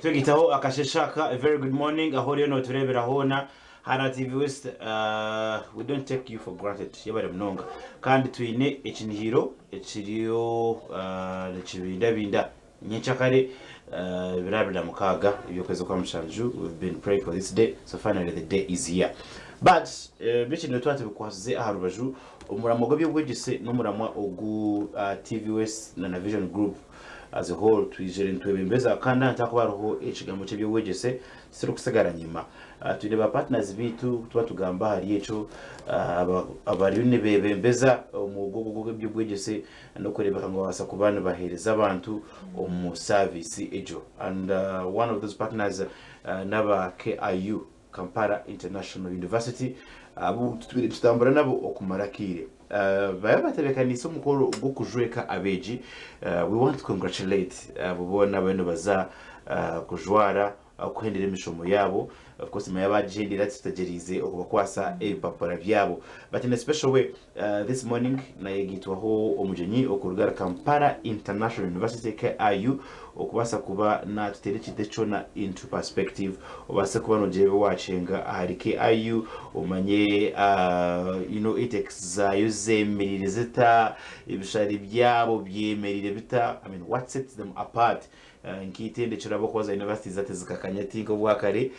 Tugitaho akasheshaka. A very good morning. Aho rero no turebera hona Hana TV West. We don't take you for granted. Yabare mnonga kandi twine ekinihiro ekiriyo nekibinda nyechakare birabira mukaga ibyo kwezi kwa mushanju. We've been praying for this day, so finally the day is here. But bityo twate bikwasize aharubaju umuramogo by'ubwegese n'umuramwa ogu TV West na Vision Group as a whole twijere ntwebembeza kandi ntakubaroho ekigambo cye by'ubwegese siro kusagara nyima. Tune ba partners bitu tuba tugamba hari eco abari ne bebembeza umugogo by'ubwegese no kureba ngo basa kubana bahereza abantu mu service ejo, and one of those partners naba KIU Kampala International University abu tutambura nabo okumarakire baya batebekanisa umukoro gwo kujweka abeji. We want to congratulate abubona bano baza kujwara kuhendera imishomo yabo. Of course mayabagendera tutagerize okubakwasa ebapara byabo, but in a special way this morning nayegitwaho omujenyi okurugara Kampala International University KIU okubasa kuba na tuterekide chona into perspective obasa kuba nojebe wacenga ahari KIU umanye ethics zayo zemerire zita ibishari byabo byemerire bita. I mean, what sets them apart nkitende chirabo koza university zate zikakanya tinko bwakare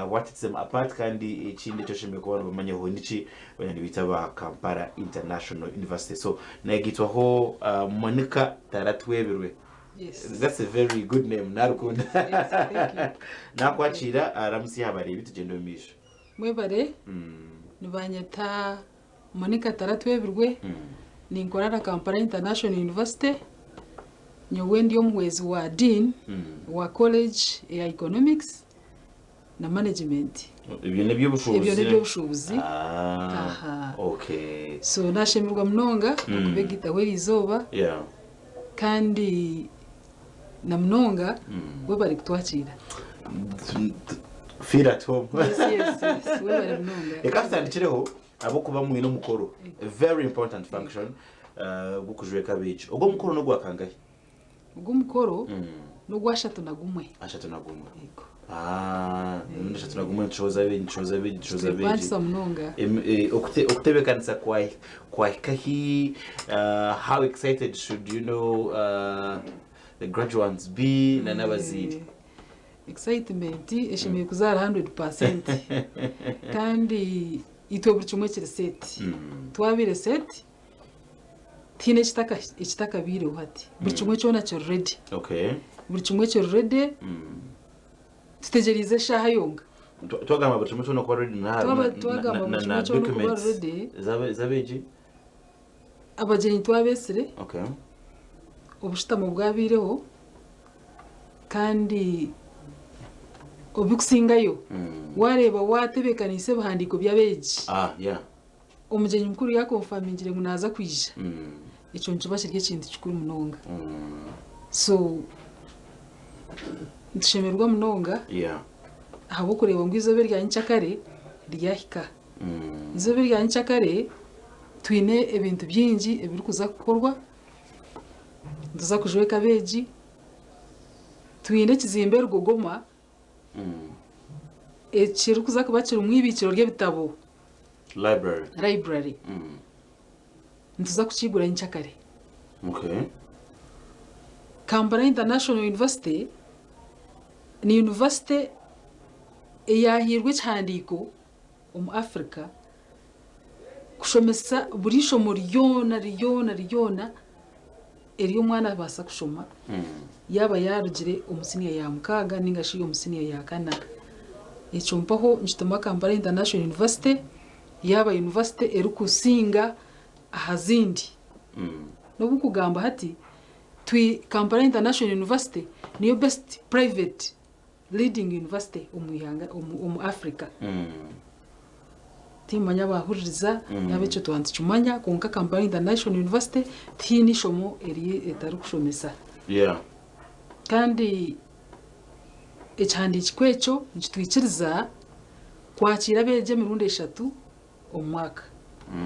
what sets them apart kandi ikindi cyo shimye kubona bamanye ho nici banyandi bitaba Kampala International University. So nagitwaho Monica Taratweberwe. Yes, that's a very good name. Narukunda. Yes, thank you. Nakwachira aramusi habari bitugendo misho Mwebare nibanyeta Monica Taratweberwe ninkorana Kampala International University. Nyowendi omwezi wa dean wa college ya economics na management. Ibyo nebyo bushobozi. Aha. Okay. So nashemirwa mnonga kubegita werizoba. Yeah. Kandi na mnonga we bari kutwakira. Feel at home. Yes, we bari mnonga. Ekasandikireho abo kuba mwino mukoro. A very important function gukujweka beach. Ogo mukoro no gwakangaye. Ugo mukoro no gwashatu na gumwe. Ashatu na gumwe. Yego. Ndashatu na gumwe nchoza be. Bansa mnonga. Okutebekanisa kwa kahi how excited should the graduates be na nabazidi. Excitement eshimiye kuzara 100%. Kandi itwe buri kimwe kiri set. Twabire set. Tine chitaka bire uhati. Buri kimwe cyona cyo ready. Okay. Buri kimwe cyo ready. Tutegerize shaha yonga. Twagamba buri kimwe cyona kwa ready na documents ready. Zabeji. Abageni twabesere. Okay. Ubushitamo bwabireho kandi obikusingayo wareba watebekanise bahandiko byabeji. Yeah. Omugeni mukuru yakonfamingire ngo naza kwija. Ico ncubashirye kintu kikuru munonga. So nshemerwa munonga. Yeah. Habo kureba ngo izobe rya ncyakare ryahika. Izobe rya ncyakare twine ebintu byingi ebiri kuza gukorwa. Nduza kujweka beji. Twine kizimbe rugogoma. Ekiri kuza kubakira umwibikiro ry'ebitabo. Library. Ntuza kuchigura nchakare. Okay. Kampala International University ni university eyahirwe cyandiko mu Africa kushomesa buri shomo ryona eriyo mwana basa kushoma. Yaba yarugire umusiniya ya mukaga ningashi umusiniya ya kana. Echo mpaho nchitoma Kampala International University yaba university erukusinga ahazindi. No kugamba hati twi Kampala International University niyo best private leading university umu Africa. Timanya bahuriza yabecho twandicumanya konka Kampala International University tini shomo eri etarukushomesa. Yeah. Kandi echandi kikwecho nchitwikiriza kwakira beje mirundi 3 omwaka.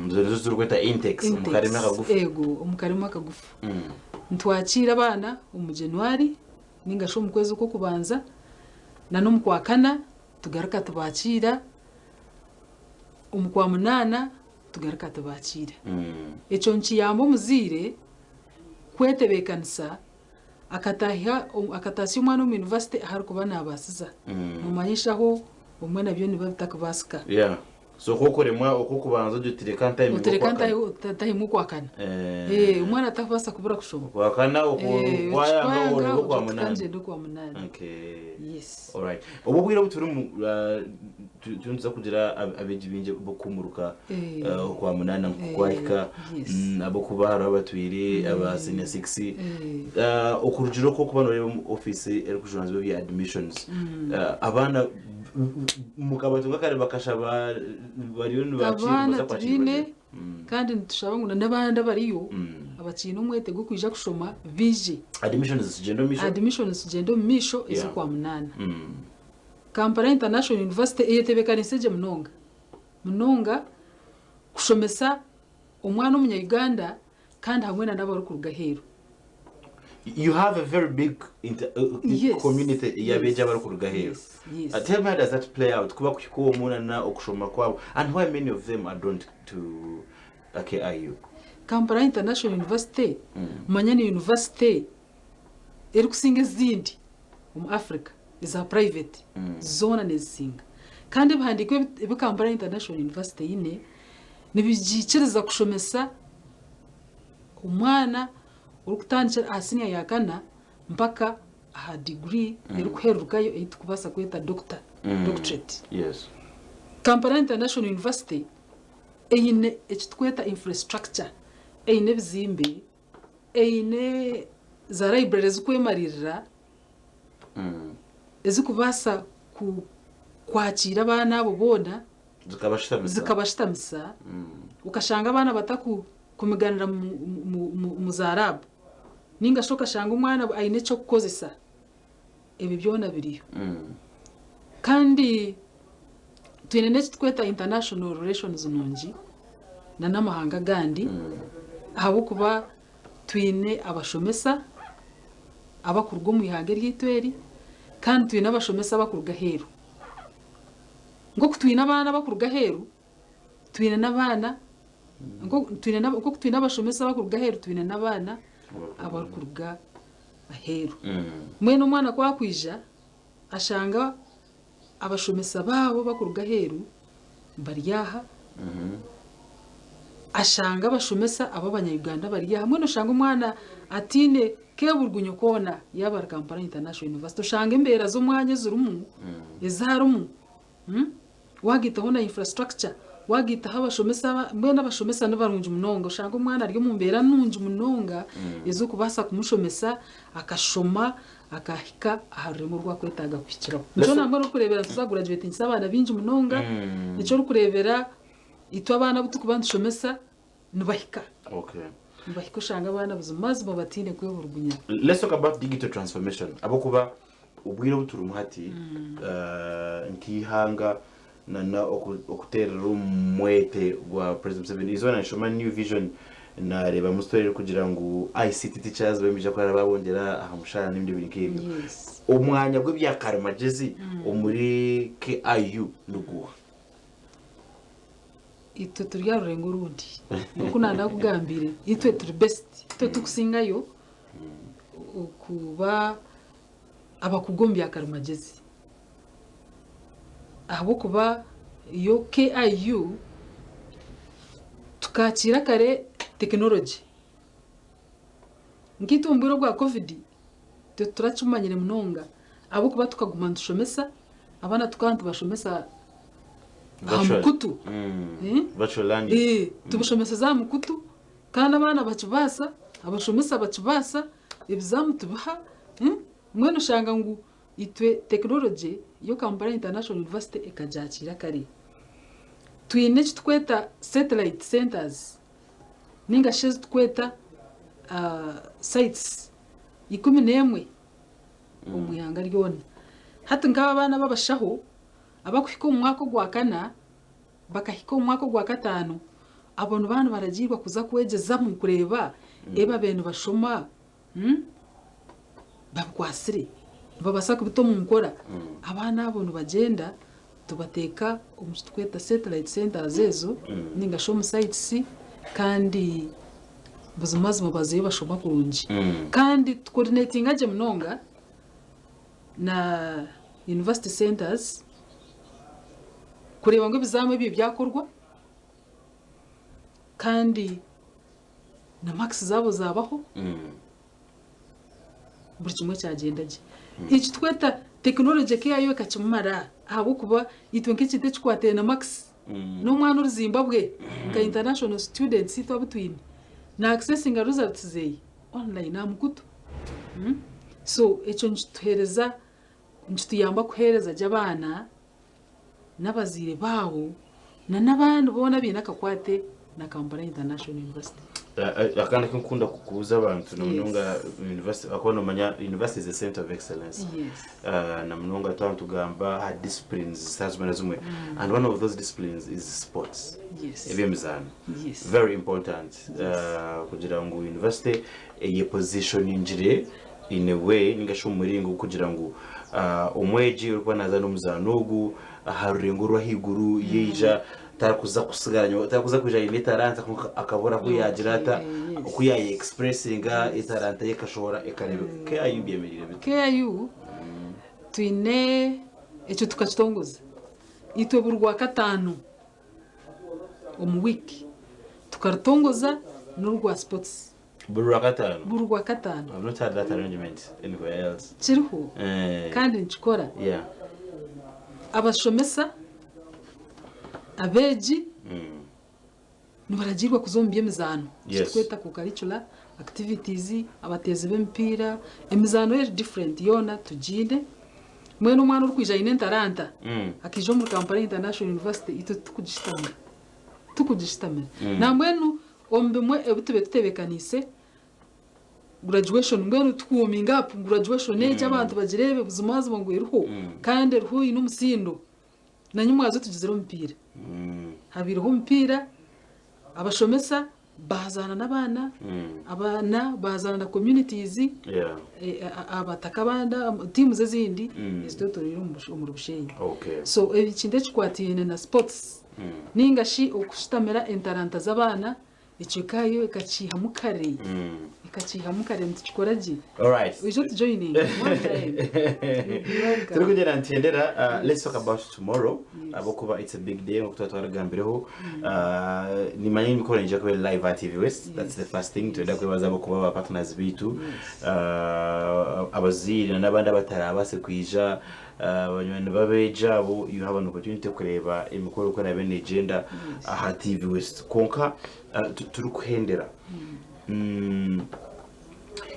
Zurugweta intakes umukarima kagufu. Ego umukarima kagufu. Ntwakira abana mu January ningasho mu kwezi ko kubanza na no mukwa kana tugaruka tubakira umukwa munana tugaruka tubakira eco nkiyamba omuzire kwetebekanisa akatasi umwana mu university ahari kuba nabasiza mumanyishaho umwe nabyo niba bitakubasika so kokoremwa okukubanza dutireka ntahimu kwakana umwana atakubasa kubura kushoma kwakana okwayanga okwa munana yes alright obo bwira buturi tunza kugira abeji binje bokumuruka okwa munana kwahika abo kubahara abatwire aba senior 6 okurujiro ko kuba no office erikujonzwe bya admissions abana mukabatunga kare bakashaba bariyo nibakira kwakira kandi ntushaba ngo n'abandi bariyo abakina umwete gwo kwija kushoma bije admissions gendo misho izo kwa munana Kampala International University eyetebekaniseje munonga kushomesa umwana umunya Uganda kandi hamwe na nabo rukuruga hero. You have a very big community yabeja barukuruga hero. Tell me, how does that play out? Kuba kuko umuna na okushoma kwabo, and why many of them are drawn to KIU? Kampala International University manyani university eri kusinga zindi mu Africa is a private zona nezinga kandi bahandikwe Kampala International University ine nibijikiriza kushomesa umwana urukutandikira asiniya yakana mpaka a degree eri kuherukayo etukubasa kweta doctorate. Yes. Kampala International University eyine ekitweta infrastructure eyine bizimbe eyine za libraries kwemarira ezikubasa kwakira abana abo bona zikabashitamisa ukashanga abana bataku kumiganira mu Zarabu ninga shoka shanga umwana ayine cyo kukozesa ebi byona biriyo kandi twine n'ekitweta international relations nungi na namahanga gandi aho kuba twine abashomesa abakurwa mu ihanga ryitweri kandi twine abashomesa bakurga heru ngo twine abana bakurga heru twine nabana ngo twine abashomesa bakurga heru twine nabana abakurga aheru mwene umwana kwakwija ashanga abashomesa babo bakurga heru baryaha ashanga abashomesa ab'abanyayuganda baryaha mwene ushanga umwana atine keburgunyo kona yaba Kampala International University ushanga imbera zo mwanya zurumu ezarumu wagitaho na infrastructure wagitaho abashomesa mwene abashomesa n'abarunji munonga ushanga umwana ari mu mbera nunji munonga ezo kubasa kumushomesa akashoma akahika aharimo rwa kwetaga kwikiraho nico namba ro kurebera tuzagura graduate nsabana binji munonga nico ro kurebera itwa abana butukubandushomesa nubahika nubahika ushanga abana buzumazi mubatine kweburgunya. Let's talk about digital transformation abokuba ubwira buturumuhati nkihanga na okuterera umwete gwa President Museveni izona nshoma new vision na reba mustorere kugira ngo ICT teachers bemije ko babongera ahamushara n'ibindi bintu umwanya gwe byakaramagezi umuri KIU nuguha ito turya rurengo rundi nuko nanda kugambire itwe turi best ito tukusingayo kuba abakugombya akaramagezi abo kuba yo KIU tukakira kare technology nkitumbiro gwa covid turacumanyire munonga abo kuba tukaguma ndushomesa abana tukantu bashomesa mukutu virtual learning tubashomesa za mukutu kandi abana bacubasa abashomesa bacubasa ibizamu tubaha mwene ushanga ngo itwe technology yo Kampala International University ekajakira kare twine kitweta satellite centers ninga shezi tweta sites 11 omuyanga ryona hati ngaba abana babashaho abakuhika mu mwaka gwa kana bakahika mu mwaka gwa gatano abantu bana baragirwa kuza kwegeza mu kureba eba bene bashoma bakwasire babasa kubito mu nkora abana abo bagenda tubateka umutweta satellite centers ezo ninga show sites kandi buzumazi mubaziye bashoma kurungi kandi coordinating aje mnonga na university centers kureba ngo bizamu ibi byakorwa kandi na max zabo zabaho buri kimwe cyagendaje iki tweta technology yayo kacimara abo kuba yitwe nk'ikite cykwateye na max no mwana uri Zimbabwe ka international students itwa between na accessing results zey online amukuto so echo ntuhereza ntuyamba kuhereza jabana n'abazire bawo na nabandi bona bina kakwate na Kampala International University akana nkunda kukuza abantu namunonga university akona manya university is a center of excellence namunonga tugamba ha disciplines zazimana zimwe and one of those disciplines is sports ebyemizana very important kugira ngo university ye position injire in a way ningasho muringo kugira ngo umweji urwa naza n'umuzanogu harurengo rwahiguru yija tarakuza kusiganyo tarakuza kuja inetaranta akabora kuyagirata kuyaye expressinga itaranta yekashora ekarebe KIU byemerire KIU twine echo tukachitongoza itwe burwa katano omuwiki tukaratongoza n'urwa sports burwa katano I've not had that arrangement anywhere else chiriho kandi nchikora abashomesa abeji nibaragirwa kuzomba emizano tweta ku curricular activities abateze b'empira emizano is different yona tuginde mwene umwana urkwija ine Taranta akijo mu Kampala International University ito tukugishitamira na mwenu ombe mwe ebutube tutebekanise graduation mwenu tukuminga up graduation eje abantu bagirebe buzumazi ngo iruho kandi ruho ino musindo na nyumwazo tugizero mpira habiriho mpira abashomesa bazana n'abana abana bazana na communities abatakabanda team zezindi istotorero mu Bushenyi so ebikinde kikwatiyene na sports ningashi okushitamira entaranta z'abana ichikayo ikachiha mukare mtukikoraji alright we should joining one time turukugera ntendera let's talk about tomorrow abokuba it's a big day okutwatwaragambireho ni manini mikoro nje ko live at TV West that's the first thing to kwebaza abokuba ba partners bitu abaziri n'abandi batarabase kwija abanywana babejabo you have an opportunity kureba imikoro ko nabene agenda aha TV West konka turukuhendera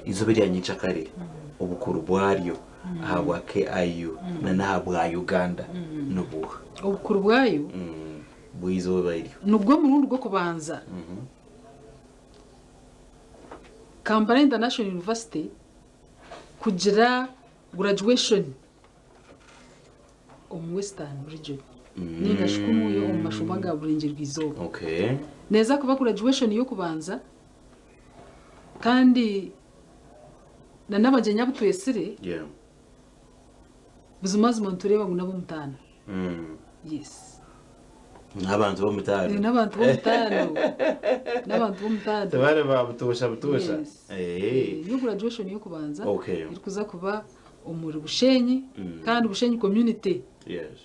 izobiri yanyica kare ubukuru bwaryo ahabwa KIU na nahabwa Uganda nubuha ubukuru bwayo bwizo bayiri nubwo mu rundi rwo kubanza Kampala International University kugira graduation Western region ninga shikunuyo omashubaga burengerwa izoba neza kuba graduation yo kubanza kandi na nabagenya butwesire buzumazi montureba ngo nabo mutana yes n'abantu bo mutano tabare babutosha yo graduation yo kubanza iri kuza kuba umuri Bushenyi kandi Bushenyi community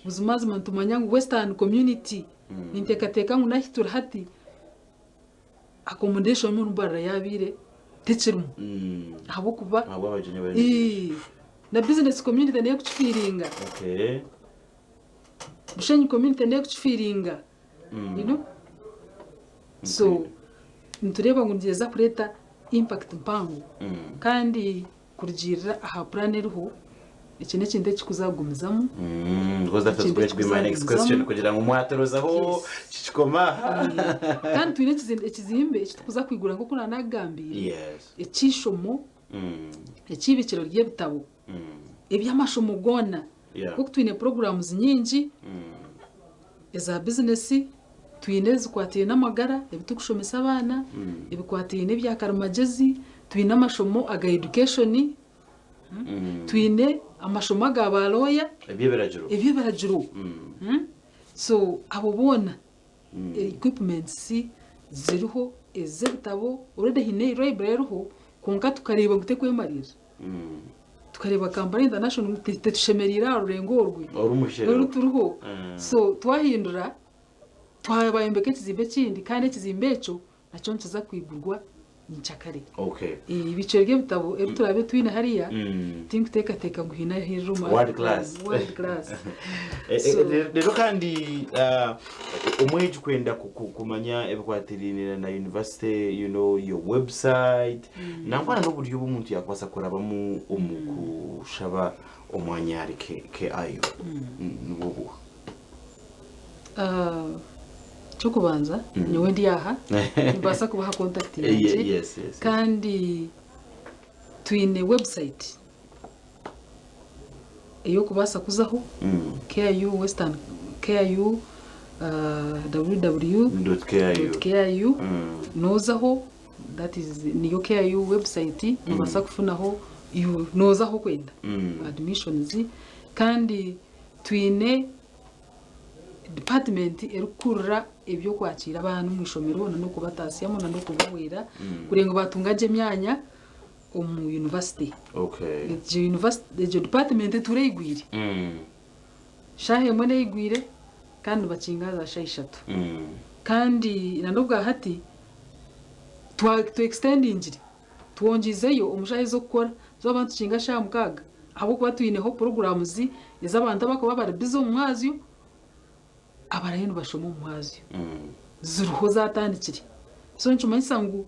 buzumazi montumanya ngo Western community nintekateka ngo nahitura hati accommodation mu mbara yabire techirumu abo kuba na business community ne kuchifiringa Bushenyi community ne kuchifiringa you know so ntureba ngo ngeza kureta impact mpango kandi kurgira aha plan eriho ikine kinde kikuzagumizamo because that was going to be my next question kugira ngo mwatorozaho kikoma kandi twine ikizimbe ikitukuza kwigura ngo kuna nagambira ekishomo ekibikiro ry'ebitabo ebyamashomo gona kuko twine programs nyingi eza business twine zikwatiye n'amagara ebitukushomesa abana ebikwatiye n'ebyakarumagezi twine amashomo aga education twine amashomo ga baloya ebyo birajuru so abo bona equipments ziriho ezebitabo already hine library ho kunga tukareba gute kwemarira tukareba Kampala International tushemerira urengo rwe turuho so twahindura twabayembeke kizimbe kindi kandi kizimbe eco naco nkiza kwigurwa nchakare ibiciro by'ibitabo turabe twina hariya think teka ngo hina hiruma world class rero kandi umweje kwenda kumanya ebikwatirira na university your website nangwana n'uburyo bw'umuntu yakwasa kurabamo umukushaba umwanya ari ke ayo nubu cyo kubanza niwe ndi aha mbasa kubaha contact yanjye kandi twine website iyo kubasa kuzaho KIU Western KIU www.kiu nozaho that is niyo KIU website mbasa kufunaho nozaho kwenda admissions kandi twine department erukurra ebyo kwakira abantu mu ishomero no kubatasiyamo no kubawera kurengo batungaje myanya mu university the department tureyigwire shahe mone yigwire kandi bakingaza shayishatu kandi nanubwa hati to extending tuongizeyo umushahe zo gukora zo abantu kinga sha mukaga abo kuba tuyineho programs iz'abantu bakaba bari bizo mu mwazyo abarayino bashomo muhazi zuruho zatandikire so ncuma isangu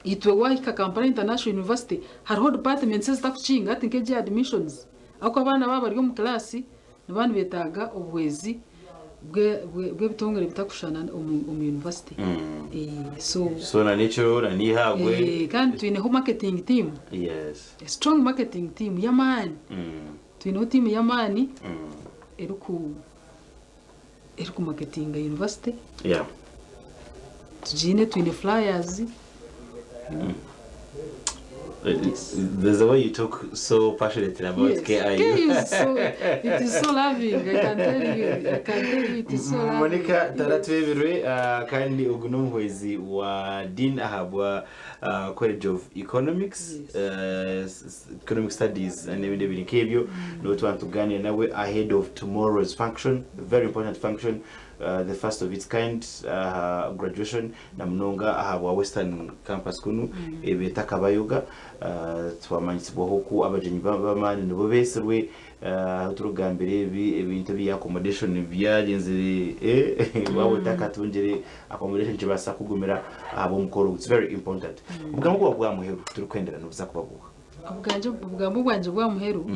itwe wahika Kampala International University hariho departments zitakucinga ati nkeje admissions ako abana baba bari mu class nabandi betaga obwezi bwe bitongere bitakushana mu university so na nicho na nihagwe kandi twine marketing team a strong marketing team yamani twine team yamani eruku marketing university tujine twine flyers there's a way you talk so passionately about KIU. It is so loving. I can tell you it is so loving. Monica taratwebirwe kandi ugunomhwezi wa Dean ahabwa College of Economics, Economic Studies and ibindi binikebyo no twantugane nawe ahead of tomorrow's function, a very important function, the first of its kind, graduation na mnonga ahabwa Western Campus kunu ebeta kabayoga twamanyisibwa hoku abajenyi b'amani nibo beserwe turugambire ibintu bya accommodation byagenze bawo takatungere accommodation kibasa kugumira abo mukoro. It's very important. Ubwambo bwa muheru turi kwendera n'ubuza kubabuha ubwambo bwanje bwa muheru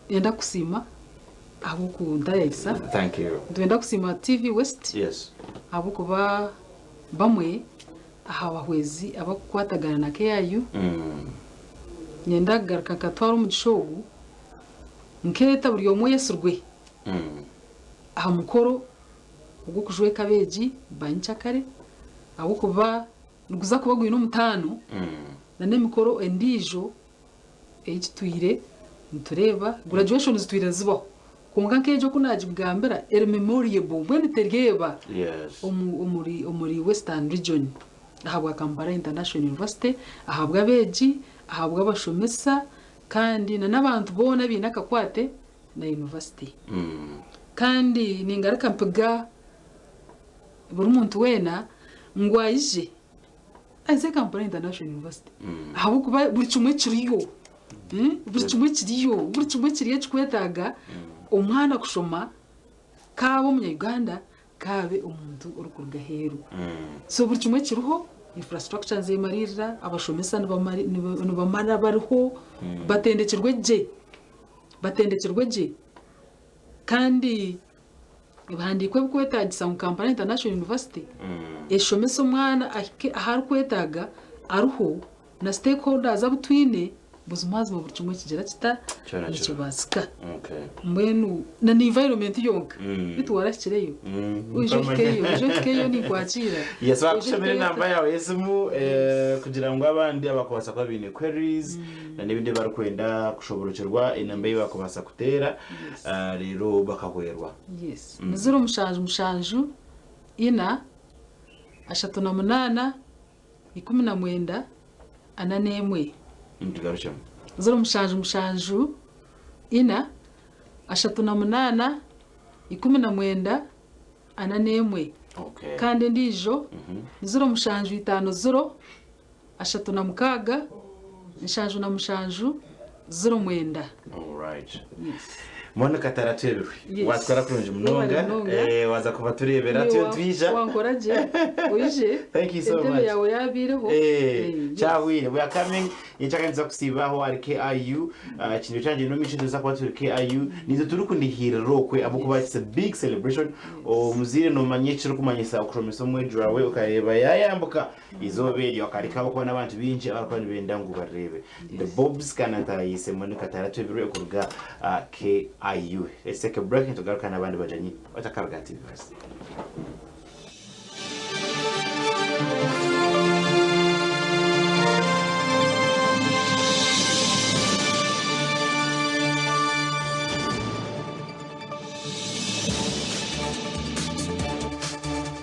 yenda kusima abo kunda yesa. Thank you. Ndenda kusima TV West. Yes. Abo kuba bamwe ahawahwezi abakwatagana na KIU nyenda garuka katwara mu gishogu nketa buri yomo yesurwe aha mukoro ubwo kujwe kabeji banchakare abo kuba nguza kuba gwino mutano nane mikoro endijo twire ntureba graduation zitwire zibaho kunga kejo kunajibwambera memorable bwende tergeba umuri Western region ahabwa Kampala International University ahabwa beji ahabwa bashomesa kandi n'abantu bona binakakwate na university kandi ningaruka mpega buri muntu wena ngwayije aze Kampala International University ahabwa buri kimwe kiriyo buri kimwe kiriyo kikwetaga umwana kushoma kabo mu Uganda kabe umuntu urukurga heru so buri kimwe kiruho infrastructure zemarira abashomesa n'abamara bariho batendekirwe je kandi bandikwe kwetagisa mu Kampala International University eshomesa umwana ahari kwetaga aruho na stakeholders abutwine buzumazi mu buryo kigira kita nicyo basika Okay. mbenu na ni environment yonka bitwara kireyo uje ni kwakira Yes, wakushemere namba yawe yesimu kugira ngo abandi abakubasa kwa bine queries na nibindi barukwenda kushoborokerwa inamba yiwe bakubasa kutera rero bakahwerwa. Yes. Nizero mushanju ina 38 19 anane Ndigarushya. zero mushanju ina 38 19 anane Okay. kandi ndijo zero mushanju 50 36 mushanju na mushanju 09. All right. Yes. Mwana katarateruwe. Yes. Watwara kurunje munonga waza kuva turebera tyo twija. Wankoraje uje. Thank you so much. Intebe yawe yabireho. Chawine we are coming inchakanza kusibaho ari KIU kintu cyanje no mishinzo za kwa turi KIU nizo turi kunihira rokwe abo kuba it's a big celebration o muzire no manyekiro kumanyisa ukromisa mwedra we ukareba yayambuka izoberi akarika ko n'abantu binji abakwani benda ngo barebe the Bobs kanata yise mwana kataratu biro kuruga KIU. Let's take a break and to garuka n'abandi bajanyi batakarugati first.